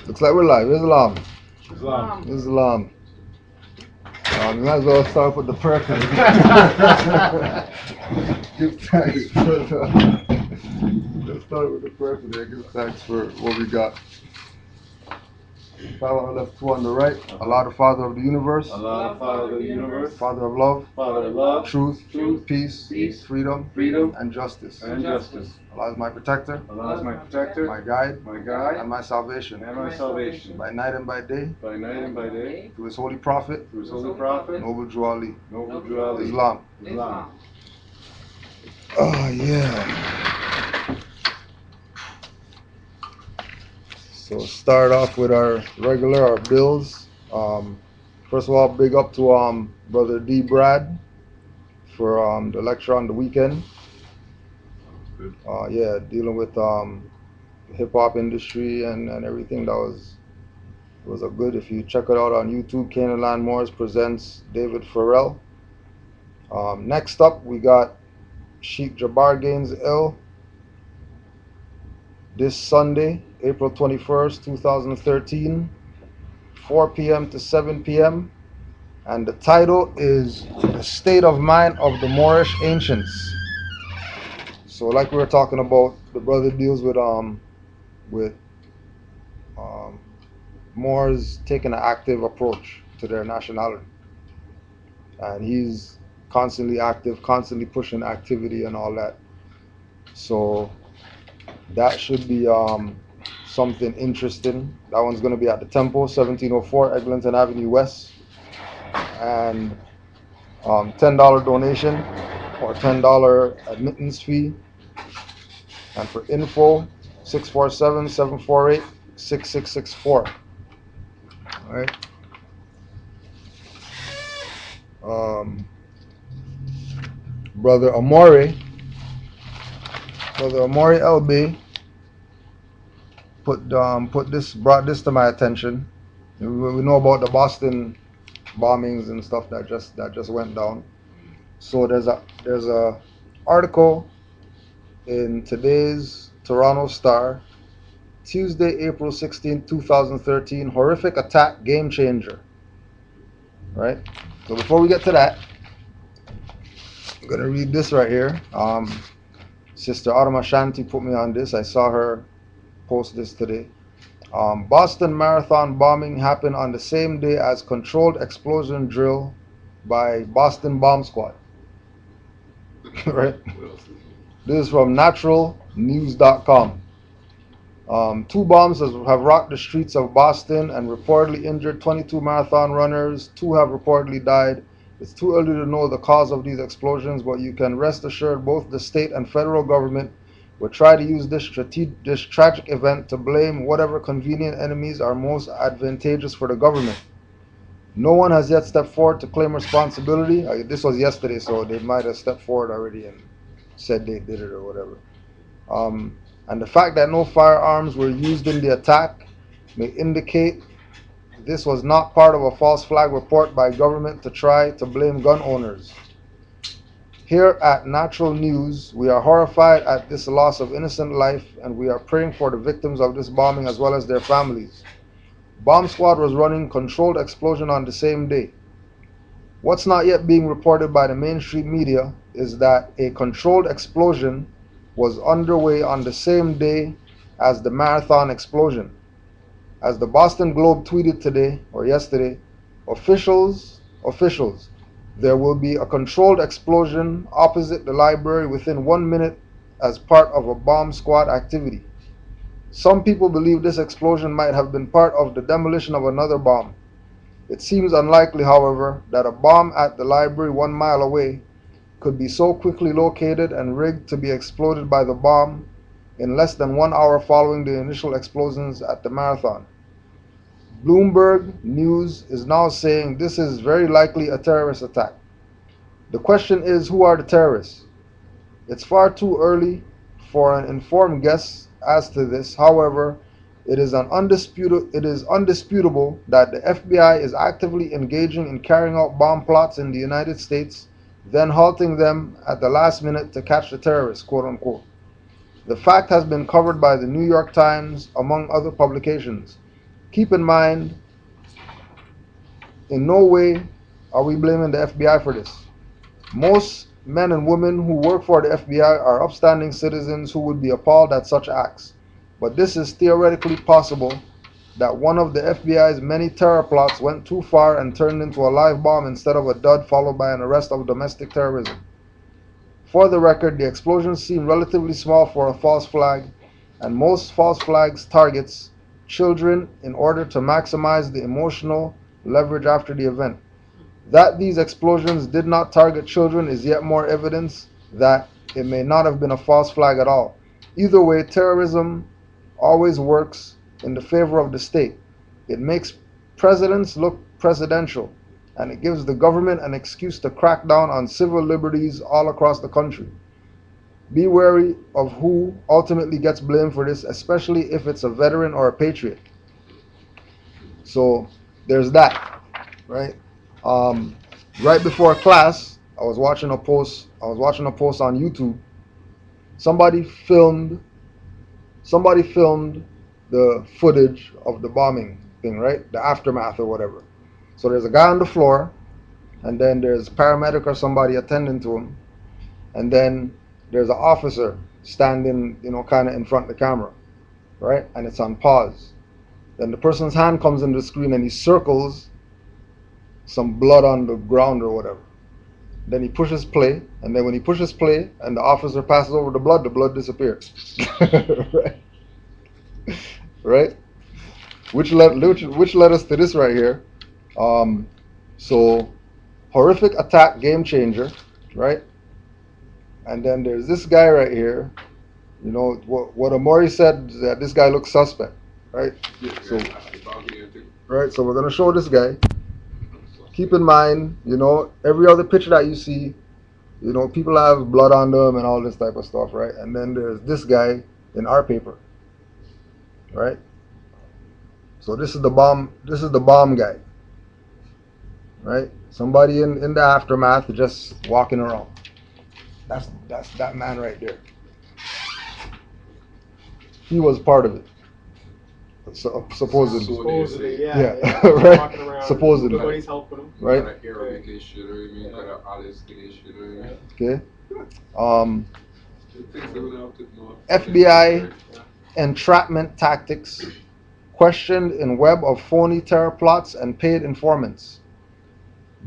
Looks like we're live. Islam. Islam. Islam. You might as well start with the prayer. Give thanks for let's start with the prayer today. Give thanks for what we got. Father on the left, two on the right. Allah, the Father of the universe. Allah, the Father of the universe. Father of love. Father of love. Truth. Truth. Peace. Freedom. And justice. Allah is my protector. Allah is my protector. My guide. And my salvation. By night and by day. Through His holy prophet. Noble Drew Ali. Islam. Oh yeah. So start off with our bills. First of all, big up to Brother D. Brad for the lecture on the weekend. Dealing with the hip hop industry and everything. Was a good. If you check it out on YouTube, Canaanland Moors presents David Farrell. Next up, we got Sheikh Jabbar Gaines Ill this Sunday, April 21st, 2013, 4 p.m. to 7 p.m. And the title is The State of Mind of the Moorish Ancients. So like we were talking about, the brother deals with Moors taking an active approach to their nationality. And he's constantly active, constantly pushing activity and all that. So that should be something interesting. That one's going to be at the Temple, 1704 Eglinton Avenue West. And $10 donation or $10 admittance fee. And for info, 647-748-6664. All right. Brother Amori LB brought this to my attention. We know about the Boston bombings and stuff that just went down. So there's a article in today's Toronto Star, Tuesday, April 16, 2013, horrific attack, game changer. Right? So before we get to that, I'm going to read this right here. Sister Arama Shanti put me on this. I saw her post this today. Boston Marathon bombing happened on the same day as controlled explosion drill by Boston Bomb Squad. Right? This is from naturalnews.com. Two bombs have rocked the streets of Boston and reportedly injured 22 marathon runners. 2 have reportedly died. It's too early to know the cause of these explosions, but you can rest assured both the state and federal government will try to use this tragic event to blame whatever convenient enemies are most advantageous for the government. No one has yet stepped forward to claim responsibility. This was yesterday, so they might have stepped forward already and said they did it or whatever. And the fact that no firearms were used in the attack may indicate this was not part of a false flag report by government to try to blame gun owners. Here at Natural News, we are horrified at this loss of innocent life, and we are praying for the victims of this bombing as well as their families. Bomb squad was running controlled explosion on the same day. What's not yet being reported by the mainstream media is that a controlled explosion was underway on the same day as the marathon explosion. As the Boston Globe tweeted today or yesterday, officials, there will be a controlled explosion opposite the library within 1 minute as part of a bomb squad activity. Some people believe this explosion might have been part of the demolition of another bomb. It seems unlikely, however, that a bomb at the library 1 mile away could be so quickly located and rigged to be exploded by the bomb in less than 1 hour following the initial explosions at the marathon. Bloomberg News is now saying this is very likely a terrorist attack. The question is, who are the terrorists? It's far too early for an informed guess as to this. However, it is undisputable that the FBI is actively engaging in carrying out bomb plots in the United States, then halting them at the last minute to catch the terrorists, quote unquote. The fact has been covered by the New York Times, among other publications. Keep in mind, in no way are we blaming the FBI for this. Most men and women who work for the FBI are upstanding citizens who would be appalled at such acts. But this is theoretically possible that one of the FBI's many terror plots went too far and turned into a live bomb instead of a dud followed by an arrest of domestic terrorism. For the record, the explosions seem relatively small for a false flag, and most false flags targets children in order to maximize the emotional leverage after the event. That these explosions did not target children is yet more evidence that it may not have been a false flag at all. Either way, terrorism always works in the favor of the state. It makes presidents look presidential, and it gives the government an excuse to crack down on civil liberties all across the country. Be wary of who ultimately gets blamed for this, especially if it's a veteran or a patriot. So there's that, right? Right before class, I was watching a post. I was watching a post on YouTube. Somebody filmed the footage of the bombing thing, right? The aftermath or whatever. So there's a guy on the floor, and then there's a paramedic or somebody attending to him, and then there's an officer standing, kind of in front of the camera, right? And it's on pause. Then the person's hand comes in the screen and he circles some blood on the ground or whatever. Then he pushes play, and then when he pushes play and the officer passes over the blood disappears. Right? Right? Which led us to this right here. So horrific attack, game changer, right? And then there's this guy right here. What Amori said, that this guy looks suspect, right? So we're gonna show this guy. Keep in mind, every other picture that you see, people have blood on them and all this type of stuff, right? And then there's this guy in our paper, right? So this is the bomb guy, right? Somebody in the aftermath just walking around. That's that man right there. He was part of it. Supposedly. Yeah. Right. Supposedly. Nobody's helping him. Right. Okay. FBI entrapment tactics questioned in web of phony terror plots and paid informants.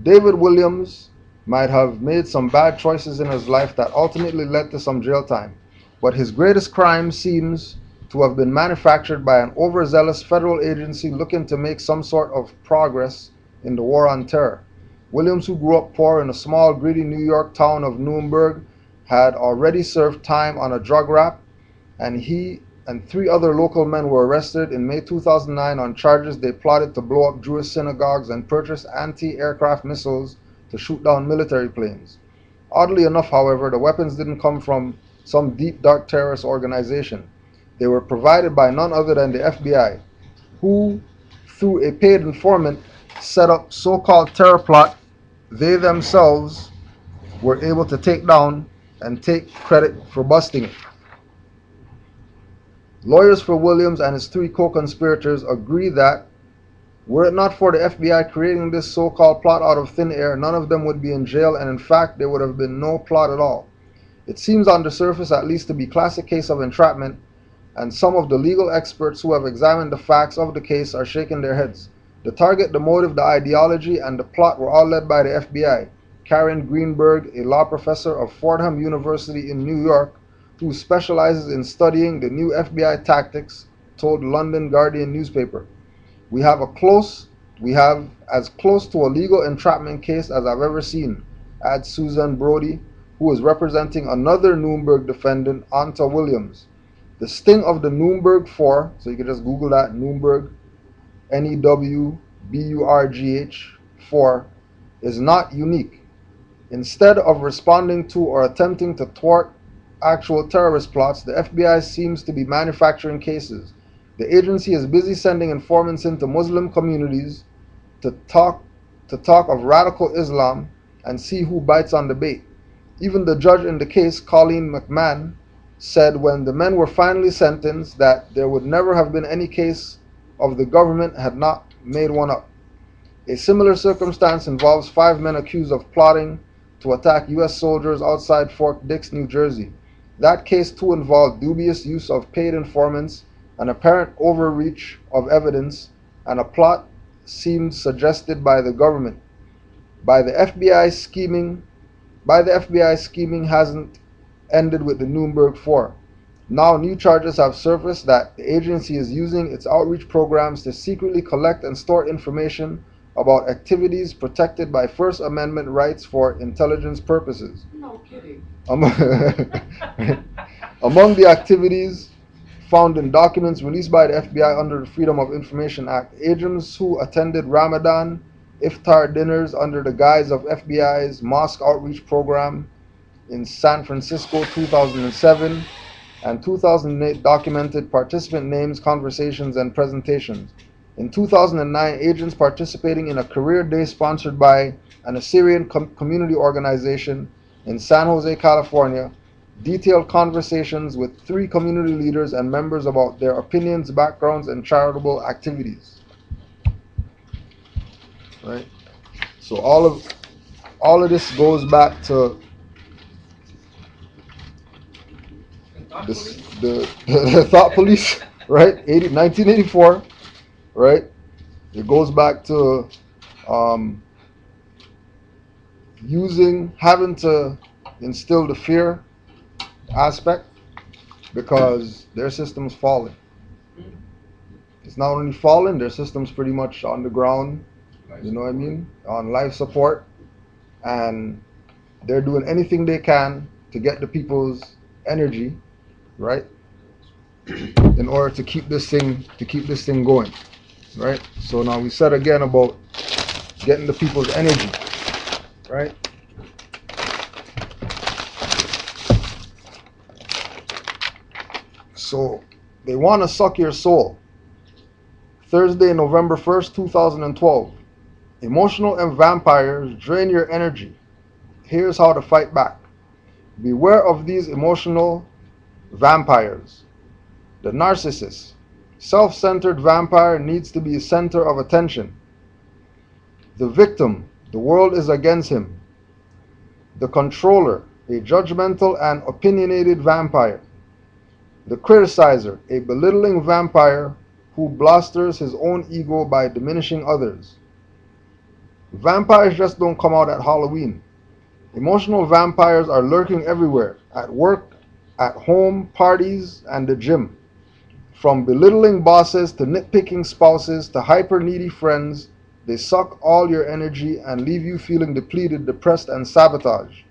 David Williams might have made some bad choices in his life that ultimately led to some jail time, but his greatest crime seems to have been manufactured by an overzealous federal agency looking to make some sort of progress in the war on terror. Williams, who grew up poor in a small, greedy New York town of Nuremberg, had already served time on a drug rap, and he and 3 other local men were arrested in May 2009 on charges they plotted to blow up Jewish synagogues and purchase anti-aircraft missiles to shoot down military planes. Oddly enough, however, the weapons didn't come from some deep, dark terrorist organization. They were provided by none other than the FBI, who, through a paid informant, set up so-called terror plot they themselves were able to take down and take credit for busting it. Lawyers for Williams and his 3 co-conspirators agree that, were it not for the FBI creating this so-called plot out of thin air, none of them would be in jail, and in fact, there would have been no plot at all. It seems on the surface at least to be a classic case of entrapment, and some of the legal experts who have examined the facts of the case are shaking their heads. The target, the motive, the ideology, and the plot were all led by the FBI. Karen Greenberg, a law professor of Fordham University in New York, who specializes in studying the new FBI tactics, told London Guardian newspaper, We have as close to a legal entrapment case as I've ever seen," adds Susan Brody, who is representing another Nuremberg defendant, Anta Williams. The sting of the Nuremberg 4, so you can just Google that, Nuremberg, N-E-W-B-U-R-G-H 4, is not unique. Instead of responding to or attempting to thwart actual terrorist plots, the FBI seems to be manufacturing cases. The agency is busy sending informants into Muslim communities to talk of radical Islam and see who bites on the bait. Even the judge in the case, Colleen McMahon, said when the men were finally sentenced that there would never have been any case of the government had not made one up. A similar circumstance involves 5 men accused of plotting to attack U.S. soldiers outside Fort Dix, New Jersey. That case too involved dubious use of paid informants, an apparent overreach of evidence, and a plot seemed suggested by the government. By the FBI scheming, scheming hasn't ended with the Nuremberg 4. Now new charges have surfaced that the agency is using its outreach programs to secretly collect and store information about activities protected by First Amendment rights for intelligence purposes. No kidding. Among the activities found in documents released by the FBI under the Freedom of Information Act, agents who attended Ramadan iftar dinners under the guise of FBI's mosque outreach program in San Francisco 2007 and 2008 documented participant names, conversations, and presentations. In 2009, agents participating in a career day sponsored by an Assyrian community organization in San Jose, California, detailed conversations with 3 community leaders and members about their opinions, backgrounds, and charitable activities. Right? So all of this goes back to the thought police, right? 1984, right? It goes back to having to instill the fear aspect because their system's falling. It's not only falling, their system's pretty much on the ground, you know what I mean, on life support, and they're doing anything they can to get the people's energy, right, in order to keep this thing going, right? So now we said again about getting the people's energy, right? So they want to suck your soul. Thursday, November 1st, 2012. Emotional vampires drain your energy. Here's how to fight back. Beware of these emotional vampires. The narcissist. Self-centered vampire needs to be a center of attention. The victim. The world is against him. The controller. A judgmental and opinionated vampire. The criticizer. A belittling vampire who blasters his own ego by diminishing others. Vampires just don't come out at Halloween. Emotional vampires are lurking everywhere, at work, at home, parties, and the gym. From belittling bosses to nitpicking spouses to hyper-needy friends, they suck all your energy and leave you feeling depleted, depressed, and sabotaged.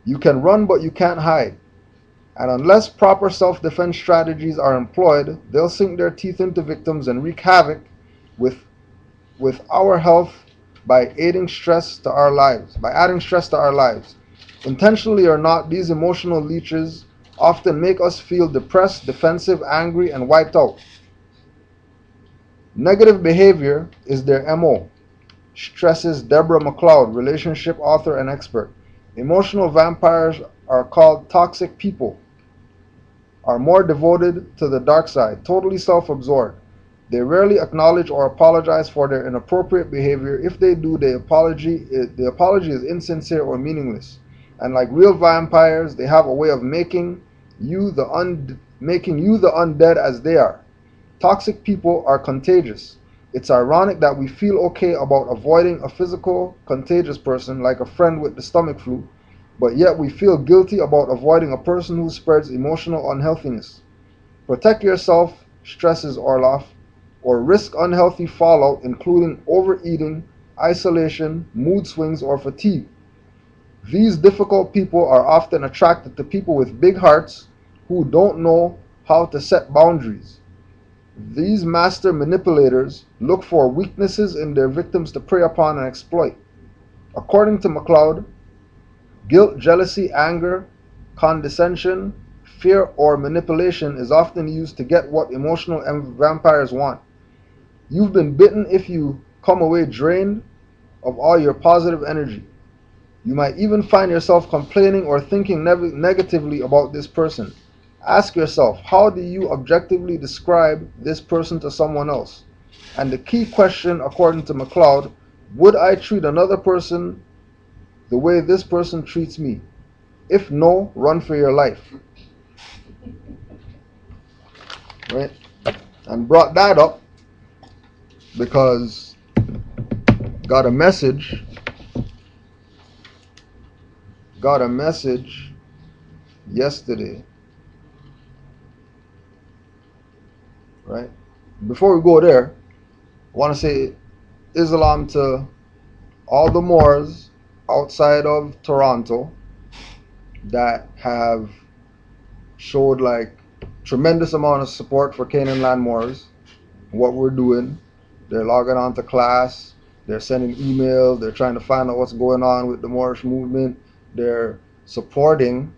You can run, but you can't hide. And unless proper self-defense strategies are employed, they'll sink their teeth into victims and wreak havoc with our health by adding stress to our lives. Intentionally or not, these emotional leeches often make us feel depressed, defensive, angry, and wiped out. Negative behavior is their MO, stresses Deborah McLeod, relationship author and expert. Emotional vampires are called toxic people, are more devoted to the dark side, totally self-absorbed. They rarely acknowledge or apologize for their inappropriate behavior. If they do, the apology is insincere or meaningless. And like real vampires, they have a way of making you the undead as they are. Toxic people are contagious. It's ironic that we feel okay about avoiding a physical contagious person like a friend with the stomach flu, but yet we feel guilty about avoiding a person who spreads emotional unhealthiness. Protect yourself, stresses Orloff, or risk unhealthy fallout including overeating, isolation, mood swings, or fatigue. These difficult people are often attracted to people with big hearts who don't know how to set boundaries. These master manipulators look for weaknesses in their victims to prey upon and exploit. According to McLeod, guilt, jealousy, anger, condescension, fear, or manipulation is often used to get what emotional vampires want. You've been bitten if you come away drained of all your positive energy. You might even find yourself complaining or thinking negatively about this person. Ask yourself, how do you objectively describe this person to someone else? And the key question, according to McLeod, would I treat another person the way this person treats me? If no, run for your life. Right? And brought that up because got a message yesterday, right? Before we go there, I want to say Islam to all the Moors outside of Toronto that have showed like tremendous amount of support for Canaanland Moors, what we're doing. They're logging on to class, they're sending emails, they're trying to find out what's going on with the Moorish movement. They're supporting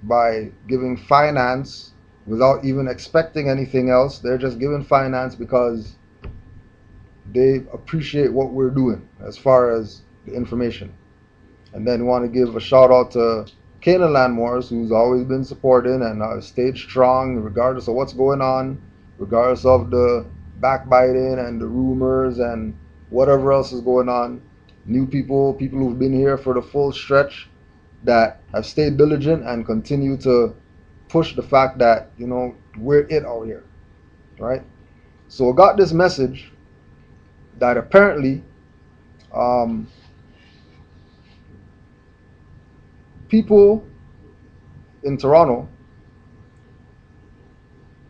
by giving finance without even expecting anything else. They're just giving finance because they appreciate what we're doing as far as the information. And then we want to give a shout out to Canaanland Moors, who's always been supporting and stayed strong regardless of what's going on, regardless of the backbiting and the rumors and whatever else is going on. New people who've been here for the full stretch that have stayed diligent and continue to push the fact that, we're it out here, right? So I got this message that apparently people in Toronto,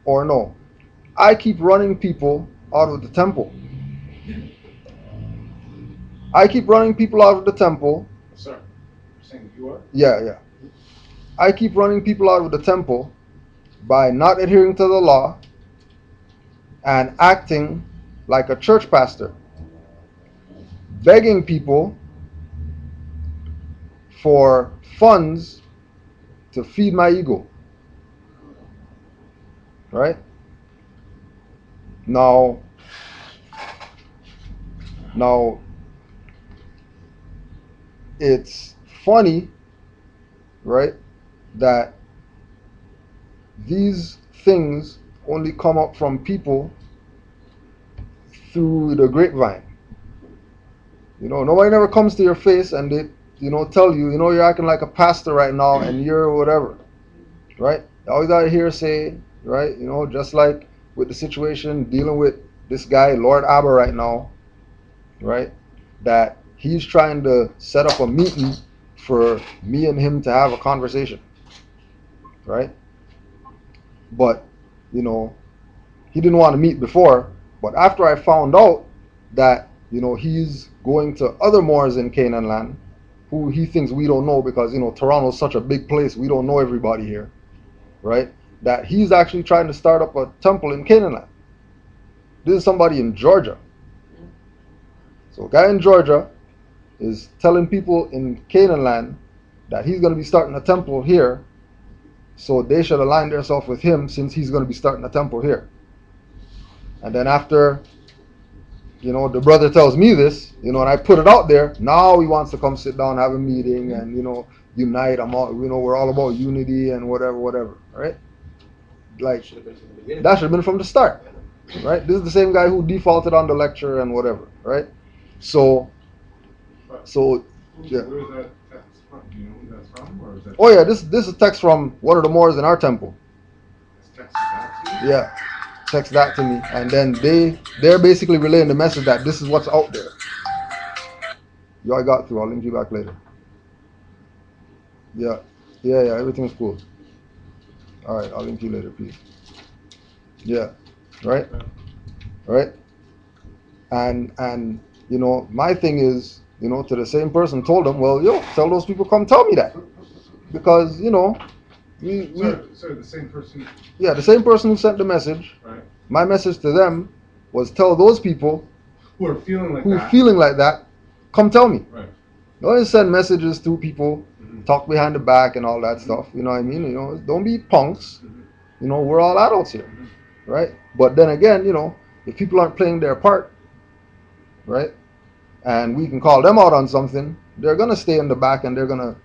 or no, I keep running people out of the temple. I keep running people out of the temple. Sir, you're saying you are? Yeah. I keep running people out of the temple by not adhering to the law and acting like a church pastor, begging people for funds to feed my ego. Right? Now, it's funny, right, that these things only come up from people through the grapevine. Nobody never comes to your face and they, tell you, you're acting like a pastor right now and you're whatever, right? You always got to hear say, right? Just like with the situation dealing with this guy, Lord Abba, right now, right? That he's trying to set up a meeting for me and him to have a conversation, right? But, he didn't want to meet before. But after I found out that, he's going to other Moors in Canaanland who he thinks we don't know because, Toronto's such a big place, we don't know everybody here, right? That he's actually trying to start up a temple in Canaanland. This is somebody in Georgia. So a guy in Georgia is telling people in Canaanland that he's going to be starting a temple here, so they should align themselves with him since he's going to be starting a temple here. And then after, the brother tells me this, and I put it out there, now he wants to come sit down, have a meeting, and, unite. We're all about unity and whatever, right? Like, that should have been from the start, right? This is the same guy who defaulted on the lecture and whatever, right? So yeah. Where is that text from? Do you know who that's from? Or is that Oh yeah, this is a text from one of the Moors in our temple. It's texted back to you? Yeah, text that to me, and then they're basically relaying the message that this is what's out there. Y'all got through. I'll link you back later. Yeah, everything's cool. All right, I'll link you later, please. Yeah, right. And my thing is, to the same person told them, well, tell those people come tell me that, because Sir, the same person. Yeah, the same person who sent the message. Right. My message to them was tell those people Who are feeling like who that. feeling like that, come tell me. Right. Don't send messages to people, talk behind the back and all that stuff. You know what I mean? Don't be punks. We're all adults here, right? But then again, if people aren't playing their part, right, and we can call them out on something, they're gonna stay in the back and they're gonna,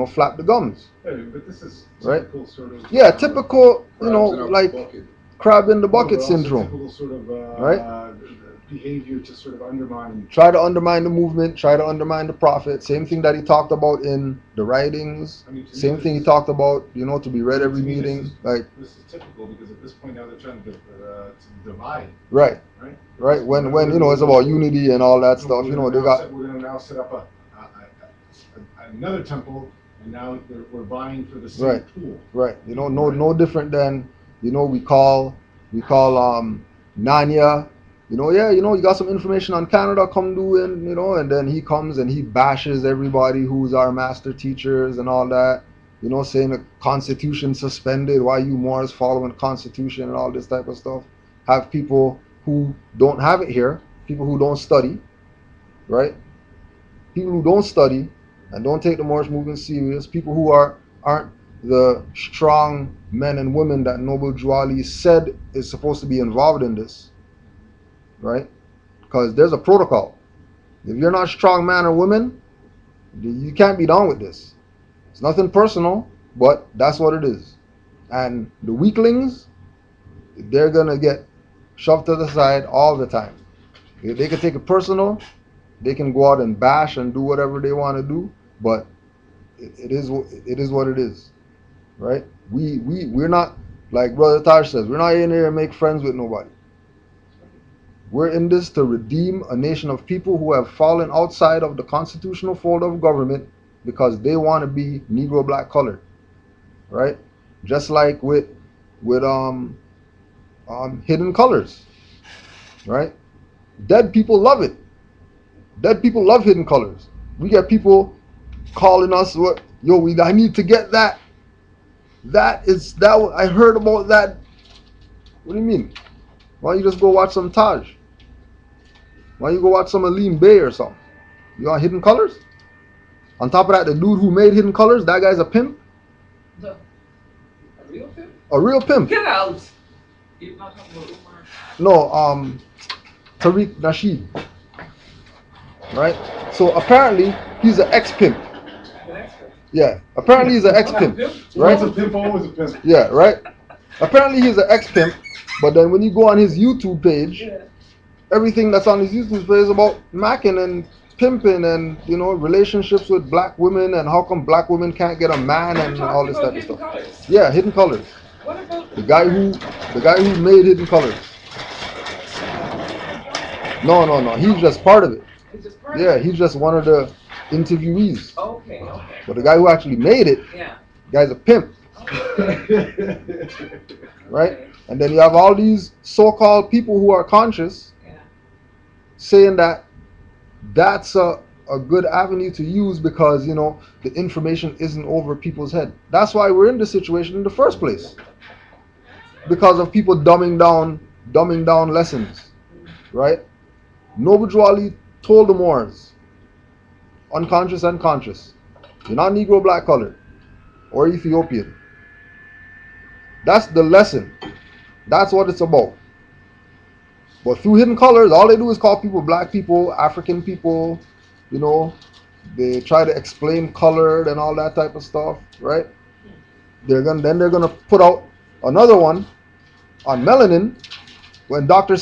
flap the gums. Yeah, but this is Right? typical sort of. Yeah, typical, Crabs in a like bucket. crab in the No, bucket but also syndrome. typical sort of Right? behavior to sort of undermine. Try to undermine the movement, try to undermine the prophet. Same thing that he talked about in the writings. I mean, to me, Same this thing he is- talked about, to be read every to me, this meeting. is- Like, This is typical because at this point now they're trying to divide, right, right? right. When it's about unity and all that stuff, they got We're going to now set up another temple, and now we're vying for the same Right. pool. right. No different than we call Nanya. You got some information on Canada, come do in, and then he comes and he bashes everybody who's our master teachers and all that, saying the Constitution suspended, why you Moors following the Constitution and all this type of stuff. Have people who don't have it here, people who don't study, right? People who don't study and don't take the Moorish movement serious, people who aren't the strong men and women that Noble Juali said is supposed to be involved in this, right? Because there's a protocol. If you're not a strong man or woman, you can't be down with this. It's nothing personal, but that's what it is. And the weaklings, they're gonna get shoved to the side all the time. If they can take it personal, they can go out and bash and do whatever they want to do, but it is what it is, right? We're not, like Brother Taj says, we're not in here to make friends with nobody. We're in this to redeem a nation of people who have fallen outside of the constitutional fold of government because they want to be Negro black colored, right? Just like with hidden colors, right? Dead people love it. Dead people love hidden colors. We get people calling us, I need to get that. I heard about that. What do you mean? Why don't you just go watch some Taj? Why don't you go watch some Alim Bay or something? You want hidden colors? On top of that, the dude who made hidden colors, that guy's a pimp. A real pimp? A real pimp. Get out! You're not talking about Umar. No, Tariq Nasheed. Right? So apparently he's an ex-pimp. The next one. Yeah. Apparently he's an ex-pimp. Once a Right? pimp, always a pimp. Yeah, right? Apparently he's an ex-pimp, but then when you go on his YouTube page, Yeah. everything that's on his YouTube page is about macking and pimping and relationships with black women and how come black women can't get a man You're and talking all this about type of hidden stuff. colors. Yeah, hidden colors. What about The guy who made hidden colors. No. He's just part of it. It's just part Yeah, of it? he's just one of the interviewees. Okay. But the guy who actually made it, Yeah. guy's a pimp, right? Okay. And then you have all these so-called people who are conscious Yeah. saying that that's a good avenue to use because the information isn't over people's head. That's why we're in this situation in the first place, because of people dumbing down lessons, right? Noble Juali told the Moors, unconscious and conscious, you're not Negro black colored or Ethiopian. That's the lesson. That's what it's about. But through hidden colors, all they do is call people black people, African people, they try to explain colored and all that type of stuff, right? They're gonna put out another one on melanin when Dr.